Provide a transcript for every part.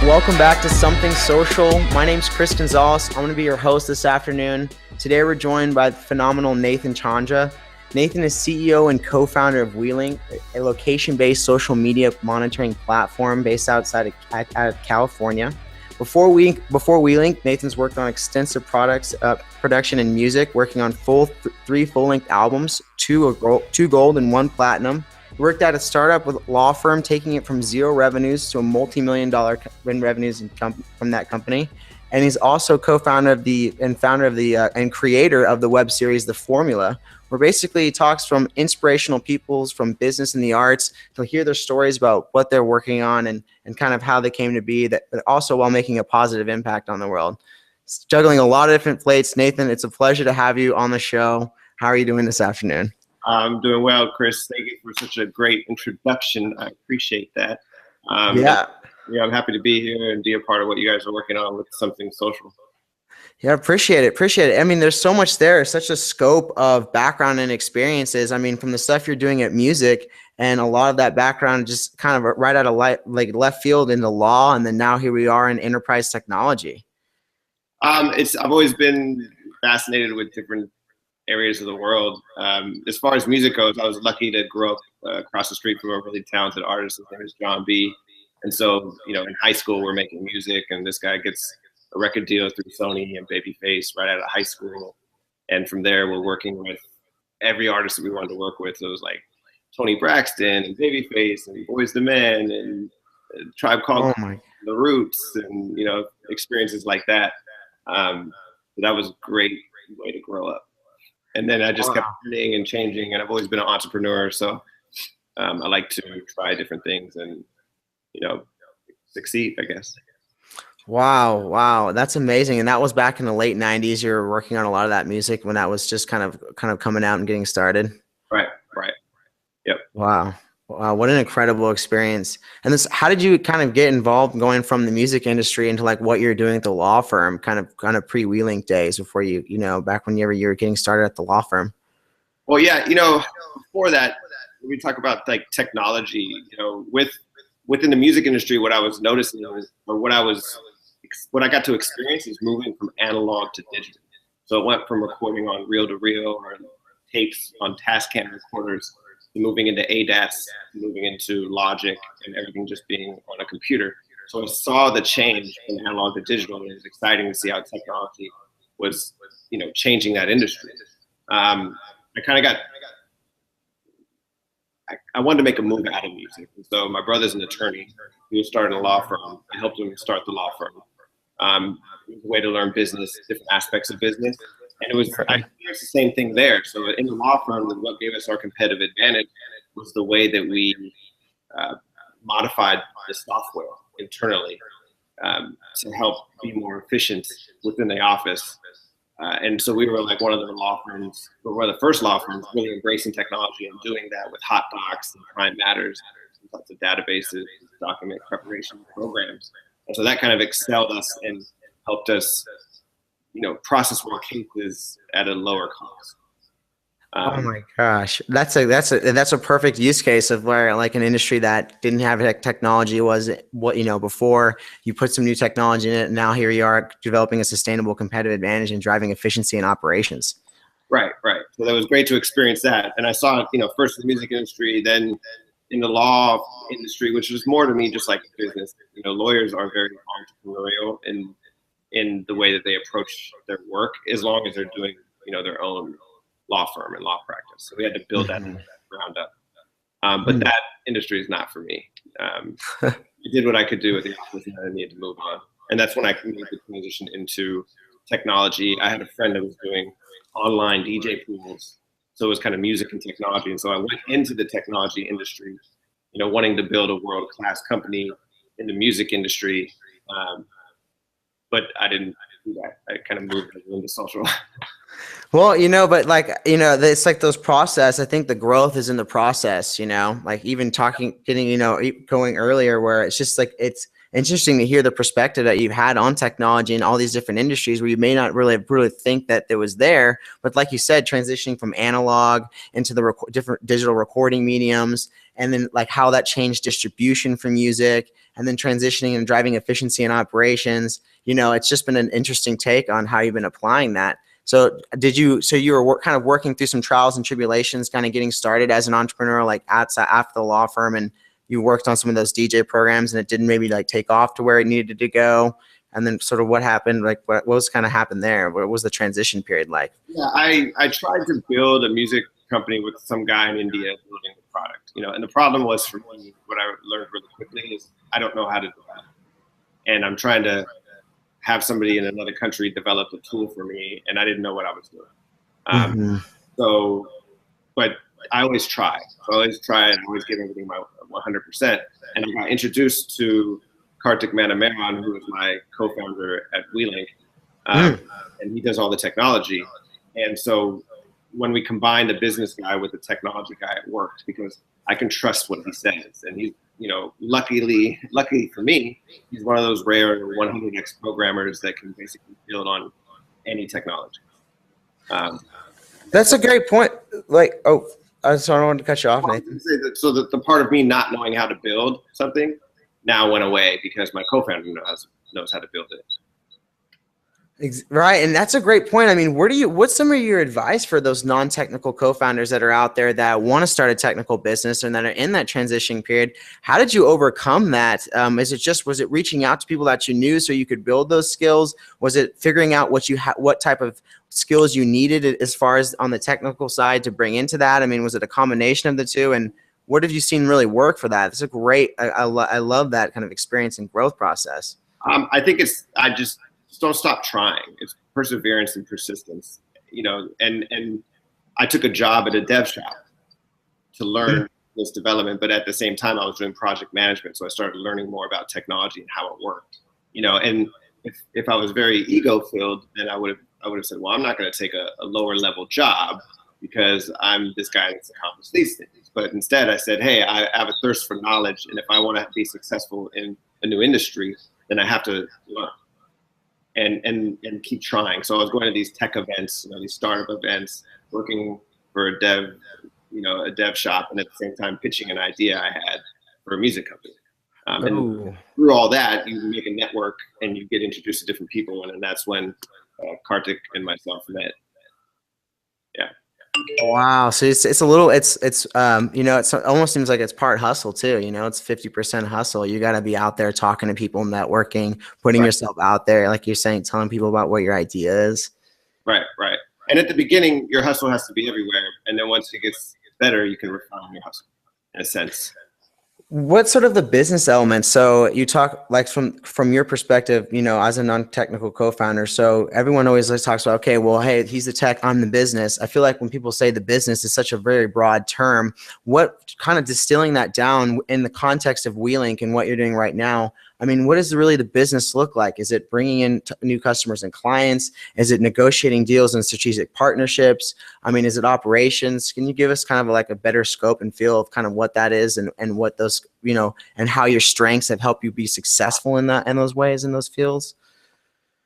Welcome back to Something Social. My name's Chris Gonzalez. I'm going to be your host this afternoon. Today we're joined by the phenomenal Nathan Chandra. Nathan is CEO and co-founder of WeLink, a location-based social media monitoring platform based out of California. Before WeLink, Nathan's worked on extensive production and music, working on three full-length albums, two gold and one platinum. He worked at a startup with a law firm, taking it from zero revenues to a multi-million-dollar revenues from that company. And he's also co-founder of and creator of the web series The Formula, where basically he talks from inspirational peoples from business and the arts to hear their stories about what they're working on and kind of how they came to be, but also while making a positive impact on the world. Juggling a lot of different plates. Nathan, it's a pleasure to have you on the show. How are you doing this afternoon? I'm doing well, Chris. Thank you for such a great introduction. I appreciate that. I'm happy to be here and be a part of what you guys are working on with Something Social. Yeah, appreciate it. I mean, there's so much there, such a scope of background and experiences. I mean, from the stuff you're doing at music and a lot of that background just kind of right out of left field into law, and then now here we are in enterprise technology. I've always been fascinated with different areas of the world. As far as music goes, I was lucky to grow up across the street from a really talented artist. His name is John B. And so, in high school, we're making music, and this guy gets a record deal through Sony and Babyface right out of high school. And from there, we're working with every artist that we wanted to work with. So it was like Tony Braxton and Babyface and Boyz II Men and Tribe Called The Roots and, experiences like that. That was a great way to grow up. And then I just kept learning and changing, and I've always been an entrepreneur. So I like to try different things and, succeed, I guess. Wow. That's amazing. And that was back in the late 90s. You were working on a lot of that music when that was just kind of coming out and getting started. Right. Yep. Wow. What an incredible experience. And how did you kind of get involved going from the music industry into like what you're doing at the law firm, kind of pre-WeLink days before back when you were getting started at the law firm? Well, yeah, before that, we talk about like technology, within the music industry, what I was noticing what I got to experience is moving from analog to digital. So it went from recording on reel to reel or tapes on Tascam recorders to moving into ADAS, moving into Logic, and everything just being on a computer. So I saw the change from analog to digital, and it was exciting to see how technology was, changing that industry. I wanted to make a move out of music. And so my brother's an attorney. He was starting a law firm. I helped him start the law firm. It was a way to learn business, different aspects of business. And I experienced the same thing there. So in the law firm, what gave us our competitive advantage was the way that we modified the software internally to help be more efficient within the office. And so we were like one of the first law firms really embracing technology and doing that with hot docs and crime matters, and lots of databases, document preparation programs. And so that kind of excelled us and helped us, process more cases at a lower cost. Oh my gosh, that's a perfect use case of where like an industry that didn't have technology was before you put some new technology in it, and now here you are developing a sustainable competitive advantage and driving efficiency in operations. Right. So that was great to experience that, and I saw first in the music industry, then in the law industry, which was more to me just like business. Lawyers are very entrepreneurial in the way that they approach their work, as long as they're doing their own law firm and law practice. So we had to build that ground up. But that industry is not for me. I did what I could do with the office, and I needed to move on. And that's when I made the transition into technology. I had a friend that was doing online DJ pools. So it was kind of music and technology. And so I went into the technology industry, wanting to build a world-class company in the music industry. But I didn't do that. I kind of moved into social. Well, but it's like those process. I think the growth is in the process, like even going earlier where it's just like, it's interesting to hear the perspective that you've had on technology and all these different industries where you may not really think that it was there. But like you said, transitioning from analog into the different digital recording mediums, and then like how that changed distribution for music, and then transitioning and driving efficiency in operations. It's just been an interesting take on how you've been applying that. So you were kind of working through some trials and tribulations, kind of getting started as an entrepreneur, like after the law firm, and you worked on some of those DJ programs and it didn't maybe like take off to where it needed to go. And then sort of what happened, like what was kind of happened there? What was the transition period like? Yeah, I tried to build a music company with some guy in India building the product, and the problem was for me, what I learned really quickly is I don't know how to do that. And I'm trying to have somebody in another country develop a tool for me, and I didn't know what I was doing. But I always try. I always give everything my 100%. And I got introduced to Kartik Manamaran, who was my co-founder at WeLink, and he does all the technology. And so when we combined the business guy with the technology guy, it worked because I can trust what he says. And he's, luckily for me, he's one of those rare 100x programmers that can basically build on any technology. That's a great point. Like, I don't want to cut you off, Nathan. So the part of me not knowing how to build something now went away because my co-founder knows how to build it. Right. And that's a great point. I mean, what's some of your advice for those non-technical co-founders that are out there that want to start a technical business and that are in that transition period? How did you overcome that? Was it reaching out to people that you knew so you could build those skills? Was it figuring out what type of skills you needed as far as on the technical side to bring into that? I mean, was it a combination of the two? And what have you seen really work for that? It's a great, I love that kind of experience and growth process. I think I just don't stop trying. It's perseverance and persistence, and I took a job at a dev shop to learn this development, but at the same time I was doing project management. So I started learning more about technology and how it worked, and if I was very ego filled, then I would have said, well, I'm not going to take a lower level job because I'm this guy that's accomplished these things. But instead I said, hey, I have a thirst for knowledge. And if I want to be successful in a new industry, then I have to learn. And keep trying. So I was going to these tech events, these startup events, working for a dev shop, and at the same time pitching an idea I had for a music company. And through all that, you make a network and you get introduced to different people, and that's when Kartik and myself met. Yeah. Wow. So it almost seems like it's part hustle too. It's 50% hustle. You got to be out there talking to people, networking, putting yourself out there. Like you're saying, telling people about what your idea is. Right. And at the beginning, your hustle has to be everywhere. And then once it gets better, you can refine your hustle in a sense. What's sort of the business element? So you talk like from your perspective, as a non-technical co-founder. So everyone always talks about, okay, well, hey, he's the tech, I'm the business. I feel like when people say the business is such a very broad term, what kind of distilling that down in the context of WeLink and what you're doing right now? I mean, what does really the business look like? Is it bringing in new customers and clients? Is it negotiating deals and strategic partnerships? I mean, is it operations? Can you give us kind of like a better scope and feel of kind of what that is and what those, and how your strengths have helped you be successful in those ways, in those fields?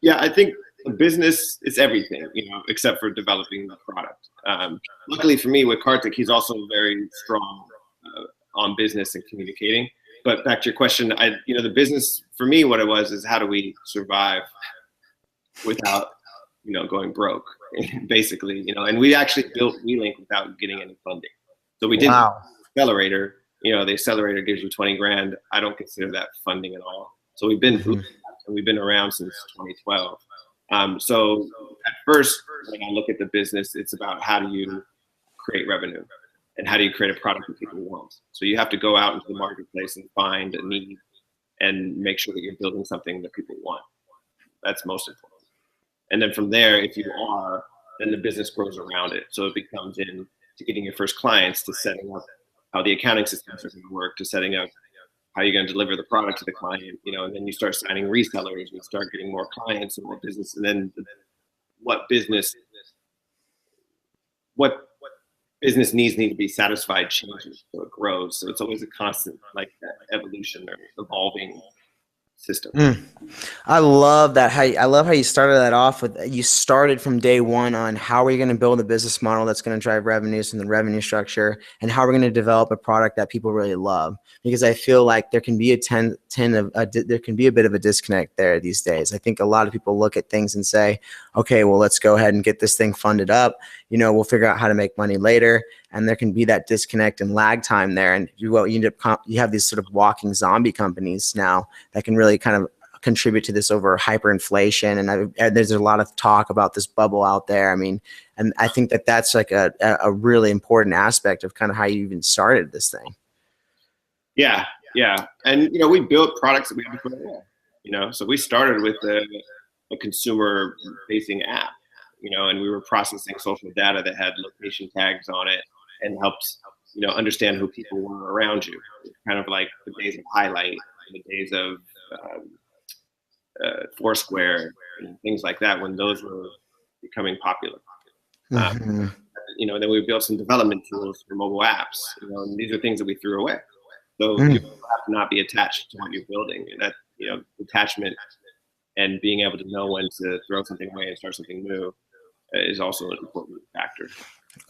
Yeah, I think the business is everything, except for developing the product. Luckily for me with Kartik, he's also very strong on business and communicating. But back to your question, the business for me, what it was is how do we survive without, going broke, basically, and we actually built WeLink without getting any funding. So we didn't accelerator, the accelerator gives you 20 grand. I don't consider that funding at all. So we've been around since 2012. So at first, when I look at the business, it's about how do you create revenue? And how do you create a product that people want? So you have to go out into the marketplace and find a need and make sure that you're building something that people want. That's most important. And then from there, if you are, then the business grows around it. So it becomes in to getting your first clients, to setting up how the accounting systems are going to work, to setting up how you're going to deliver the product to the client, and then you start signing resellers and start getting more clients and more business. And then what business needs need to be satisfied changes, so it grows. So it's always a constant evolution or evolving system. I love that. I love how you started that off with, you started from day one on how are you going to build a business model that's going to drive revenues and the revenue structure, and how we're going to develop a product that people really love. Because I feel like there can be there can be a bit of a disconnect there these days. I think a lot of people look at things and say, okay, well, let's go ahead and get this thing funded up. We'll figure out how to make money later. And there can be that disconnect and lag time there. And you have these sort of walking zombie companies now that can really kind of contribute to this over hyperinflation. And there's a lot of talk about this bubble out there. I mean, and I think that that's like a really important aspect of kind of how you even started this thing. Yeah. Yeah. And, we built products that we had to put away, so we started with a consumer facing app, and we were processing social data that had location tags on it and helped, understand who people were around you. Kind of like the days of Highlight, the days of Foursquare and things like that, when those were becoming popular. Mm-hmm. Then we built some development tools for mobile apps, and these are things that we threw away. So you have to not be attached to what you're building, and that, attachment and being able to know when to throw something away and start something new is also an important factor.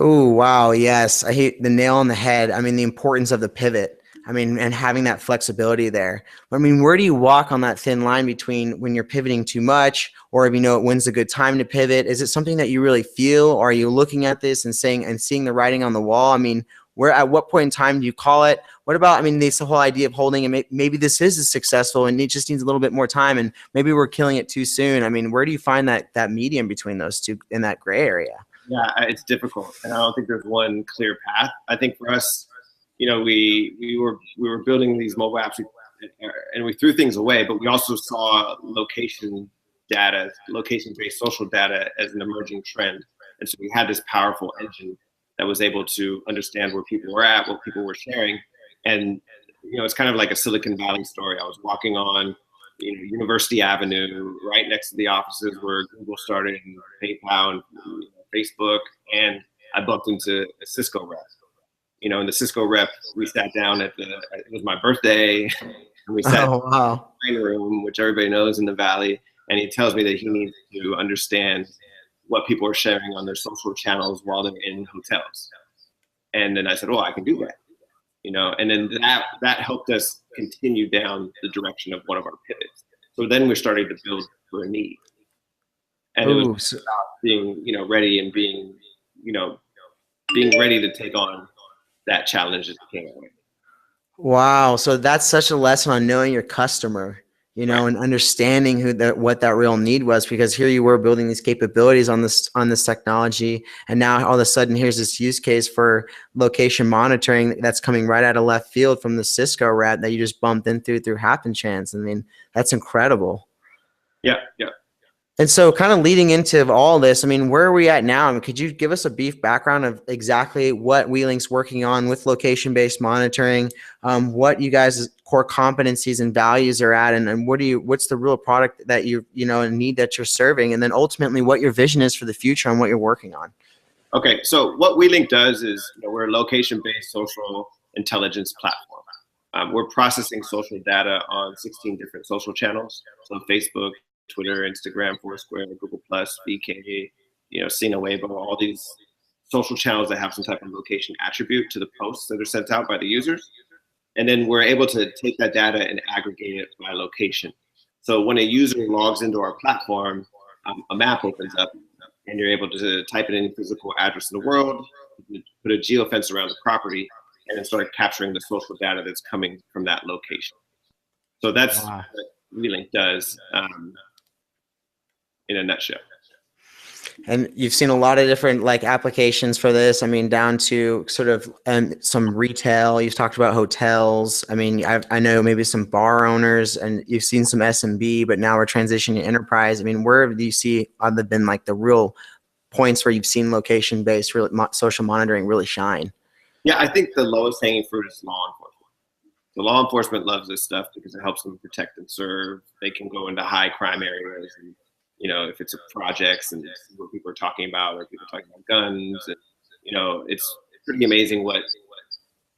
Oh, wow. Yes. I hit the nail on the head. I mean, the importance of the pivot. I mean, and having that flexibility there. I mean, where do you walk on that thin line between when you're pivoting too much, or if when's a good time to pivot? Is it something that you really feel, or are you looking at this and seeing the writing on the wall? I mean, at what point in time do you call it? What about, I mean, this whole idea of holding, and maybe this is successful and it just needs a little bit more time, and maybe we're killing it too soon. I mean, where do you find that medium between those two in that gray area? Yeah, it's difficult, and I don't think there's one clear path. I think for us, we were building these mobile apps, and we threw things away, but we also saw location-based social data as an emerging trend, and so we had this powerful engine that was able to understand where people were at, what people were sharing, and it's kind of like a Silicon Valley story. I was walking on University Avenue, right next to the offices where Google started, and PayPal and Facebook, and I bumped into a Cisco rep. And the Cisco rep, we sat down it was my birthday, and we sat Oh, wow. in the room, which everybody knows in the Valley, and he tells me that he needs to understand what people are sharing on their social channels while they're in hotels. And then I said, oh, I can do that. And then that helped us continue down the direction of one of our pivots. So then we started to build for a need. And it was about being, ready, and being ready to take on that challenge as it came away. Wow. So that's such a lesson on knowing your customer, Right. and understanding what that real need was, because here you were building these capabilities on this technology. And now all of a sudden here's this use case for location monitoring that's coming right out of left field from the Cisco rep that you just bumped into through happen chance. I mean, that's incredible. Yeah. Yeah. And so kind of leading into all this, I mean, where are we at now? I mean, could you give us a brief background of exactly what WeLink's working on with location-based monitoring, what you guys' core competencies and values are at, and what's the real product that need that you're serving, and then ultimately what your vision is for the future and what you're working on? Okay, so what WeLink does is we're a location-based social intelligence platform. We're processing social data on 16 different social channels, so Facebook, Twitter, Instagram, Foursquare, Google+, VK, Sina Weibo, all these social channels that have some type of location attribute to the posts that are sent out by the users. And then we're able to take that data and aggregate it by location. So when a user logs into our platform, a map opens up, and you're able to type in any physical address in the world, put a geofence around the property, and then start capturing the social data that's coming from that location. So that's what WeLink does in a nutshell. And you've seen a lot of different applications for this. I mean, down to sort of some retail. You've talked about hotels. I mean, I know maybe some bar owners, and you've seen some SMB, but now we're transitioning to enterprise. I mean, where do you see other than the real points where you've seen location-based social monitoring really shine? Yeah, I think the lowest hanging fruit is law enforcement. So law enforcement loves this stuff because it helps them protect and serve. They can go into high crime areas, and if it's projects and what people are talking about, or people talking about guns, and it's pretty amazing what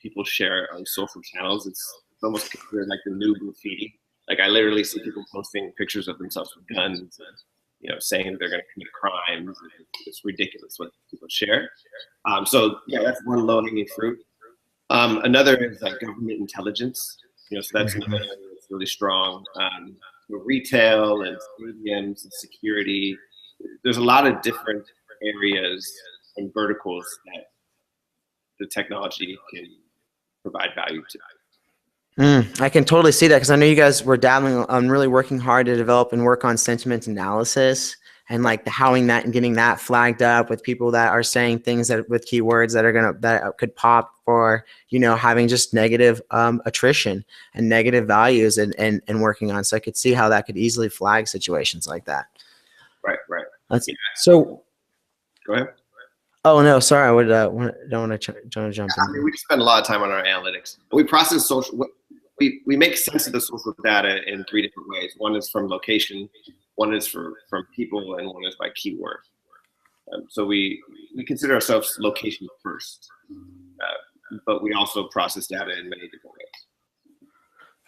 people share on social channels. It's almost considered like the new graffiti. Like I literally see people posting pictures of themselves with guns, and, saying they're going to commit crimes. It's ridiculous what people share. So yeah, that's one low-hanging fruit. Another is like government intelligence. So that's another area that's really strong. Retail and stadiums and security. There's a lot of different areas and verticals that the technology can provide value to. I can totally see that, because I know you guys were dabbling on really working hard to develop and work on sentiment analysis and like the howing that and getting that flagged up with people that are saying things that with keywords that could pop for, having just negative attrition and negative values and working on. So I could see how that could easily flag situations like that. Right. So go ahead. Oh no, sorry. I would don't want to jump in. I mean, we just spend a lot of time on our analytics. We process social. We make sense of the social data in 3 different ways. One is from location, one is from people, and one is by keyword. So we consider ourselves location first, but we also process data in many different ways.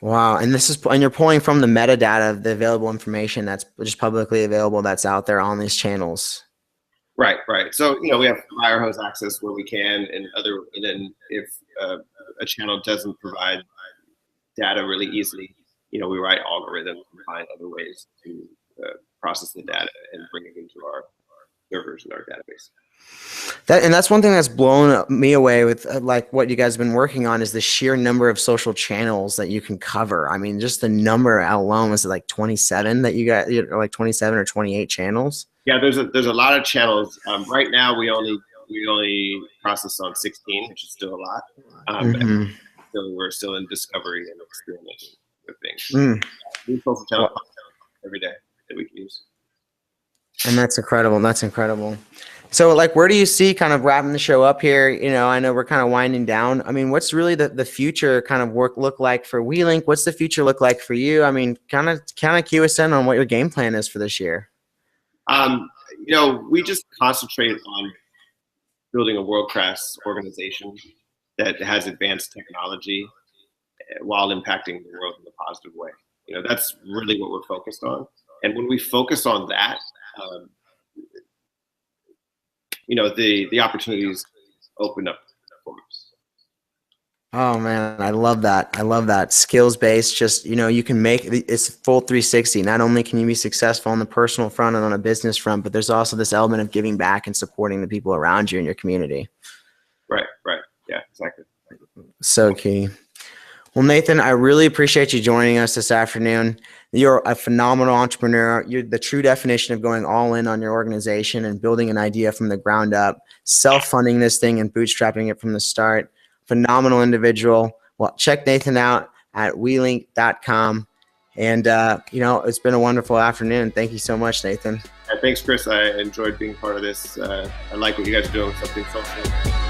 Wow, and you're pulling from the metadata of the available information that's just publicly available that's out there on these channels. Right. So we have fire hose access where we can, and then if a channel doesn't provide data really easily, we write algorithms and find other ways to process the data and bring it into our servers and our database. That's one thing that's blown me away with like what you guys have been working on is the sheer number of social channels that you can cover. I mean, just the number alone, was it like 27 that you got, like 27 or 28 channels? Yeah, there's a lot of channels. Right now we only process on 16, which is still a lot. We're still in discovery and experimenting with things. New social channels every day that we can use. And that's incredible. So like, where do you see kind of wrapping the show up here? I know we're kind of winding down. I mean, what's really the future kind of work look like for WeLink? What's the future look like for you? I mean, kind of cue us in on what your game plan is for this year. We just concentrate on building a world-class organization that has advanced technology while impacting the world in a positive way. That's really what we're focused on. And when we focus on that, the opportunities open up for us. Oh man, I love that. Skills based, just, you can make it's full 360. Not only can you be successful on the personal front and on a business front, but there's also this element of giving back and supporting the people around you in your community. Right. Yeah, exactly. So key. Well, Nathan, I really appreciate you joining us this afternoon. You're a phenomenal entrepreneur. You're the true definition of going all in on your organization and building an idea from the ground up, self-funding this thing and bootstrapping it from the start. Phenomenal individual. Well, check Nathan out at WeLink.com. And, it's been a wonderful afternoon. Thank you so much, Nathan. Thanks, Chris. I enjoyed being part of this. I like what you guys are doing with something social.